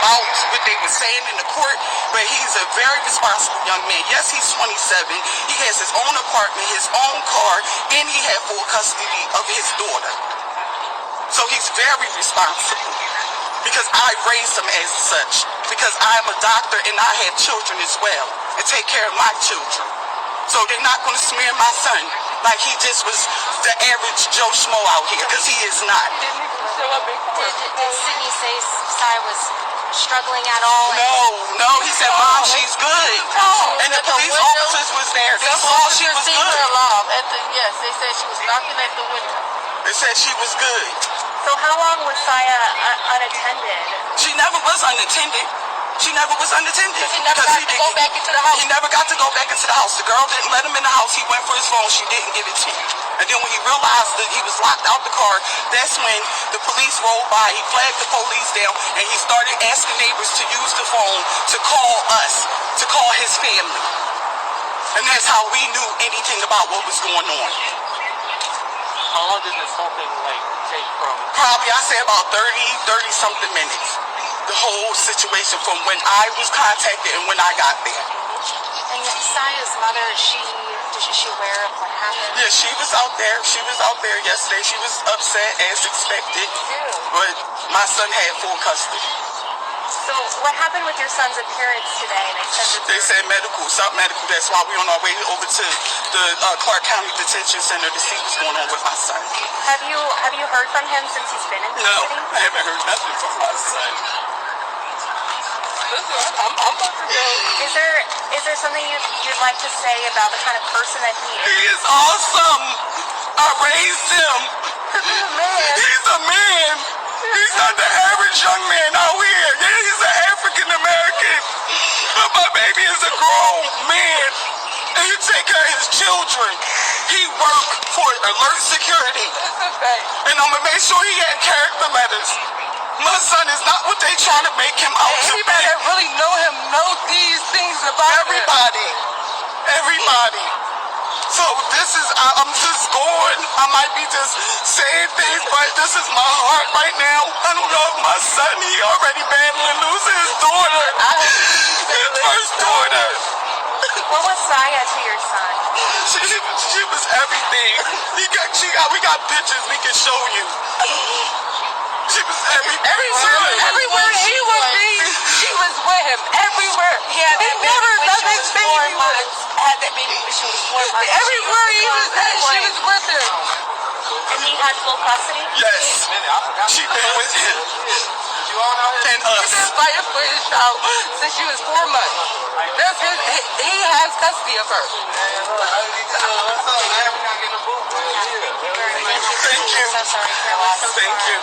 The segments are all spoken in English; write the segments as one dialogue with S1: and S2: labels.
S1: about what they were saying in the court, but he's a very responsible young man. Yes, he's 27. He has his own apartment, his own car, and he had full custody of his daughter. So he's very responsible because I raised him as such, because I'm a doctor and I have children as well and take care of my children. So they're not going to smear my son like he just was the average Joe Schmo out here, because he is not.
S2: Did Sidney say Sayah was struggling at all?
S1: No, he said, Mom, she's good. And the police officers was there. They saw she was good.
S3: Yes, they said she was knocking at the window.
S1: They said she was good.
S2: So how long was Sayah unattended?
S1: She never was unattended. She never was unattended.
S3: He never got to go back into the house.
S1: He never got to go back into the house. The girl didn't let him in the house. He went for his phone. She didn't give it to him. And then when he realized that he was locked out the car, that's when the police rolled by. He flagged the police down, and he started asking neighbors to use the phone to call us, to call his family. And that's how we knew anything about what was going on.
S4: How long did this whole thing take from?
S1: Probably, I say about 30-something minutes. The whole situation from when I was contacted and when I got there.
S2: And Sayah's mother, did she aware of what happened?
S1: Yeah, she was out there. She was out there yesterday. She was upset as expected. But my son had full custody.
S2: So what happened with your son's appearance today?
S1: They said medical, something medical. That's why we're on our way over to the Clark County Detention Center to see what's going on with my son.
S2: Have you heard from him since he's been in the
S1: city?
S2: No,
S1: I haven't heard nothing from my son.
S3: I'm about to go.
S2: Is there something you'd like to say about the kind of person that he is?
S1: He is awesome. I raised him. He's a man. He's not the average young man out here. Yeah, he's an African American. But my baby is a grown man. And he take care of his children. He worked for Alert Security. And I'm going to make sure he had character letters. My son is not what they trying to make him out to be.
S3: Anybody that really know him know these things about
S1: everybody. Everybody. So this is, I'm just going, I might be just saying things, but this is my heart right now. I don't know if my son, he already battling losing his daughter. His first daughter.
S2: What was Sayah to your son?
S1: She was everything. We got pictures we can show you. She was
S3: everywhere she would be, she was with him. Everywhere. He never nothing baby months. Had that baby when she was 4 months. Everywhere he was at, she was with him.
S2: And he had full custody?
S1: Yes. She been with him. And us.
S3: She's been fighting for his child since she was 4 months. That's he has custody of her.
S1: Thank you.
S2: So sorry for your loss.
S1: Thank you.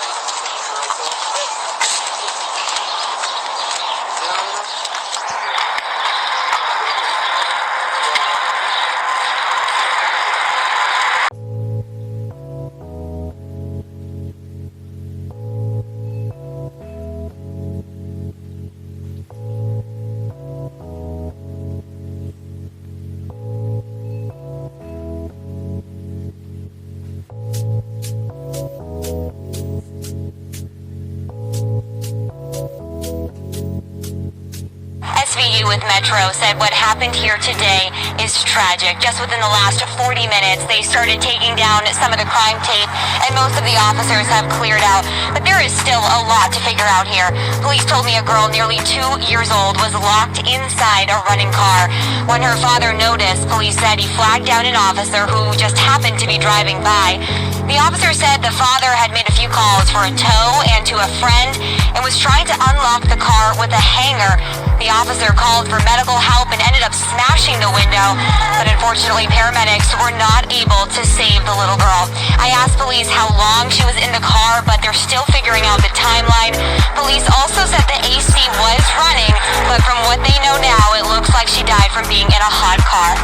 S5: With Metro said what happened here today is tragic. Just within the last 40 minutes, they started taking down some of the crime tape, and most of the officers have cleared out. But there is still a lot to figure out here. Police told me a girl nearly 2 years old was locked inside a running car. When her father noticed, police said he flagged down an officer who just happened to be driving by. The officer said the father had made a few calls for a tow and to a friend and was trying to unlock the car with a hanger. The officer called for medical help and ended up smashing the window, but unfortunately paramedics were not able to save the little girl. I asked police how long she was in the car, but they're still figuring out the timeline. Police also said the AC was running, but from what they know now, it looks like she died from being in a hot car.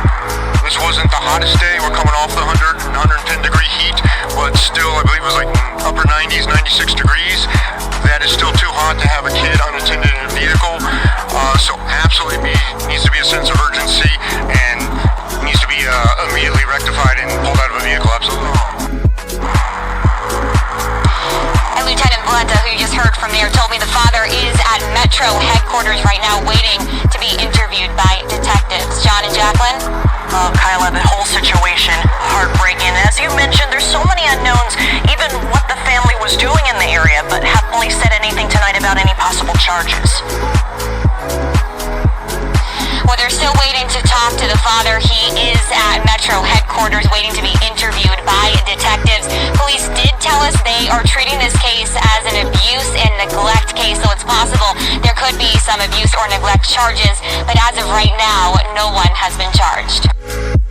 S6: This wasn't the hottest day. We're coming off the 110 degree heat, but still, I believe it was like upper 90s, 96 degrees. That is still too hot to have a kid unattended in a vehicle. So absolutely needs to be a sense of urgency and needs to be immediately rectified and pulled out of a vehicle. Absolutely.
S5: And Lieutenant Blenta, who you just heard from there, told me the father is at Metro Metro headquarters right now waiting to be interviewed by detectives. John and Jacqueline?
S7: Oh, Kaale, the whole situation, heartbreaking. As you mentioned, there's so many unknowns, even what the family was doing in the area, but have police said anything tonight about any possible charges?
S5: Well, they're still waiting to talk to the father. He is at Metro headquarters waiting to be interviewed by detectives. Police did tell us they are treating this case as an abuse and neglect case, so it's possible there could be some abuse or neglect charges, but as of right now, no one has been charged.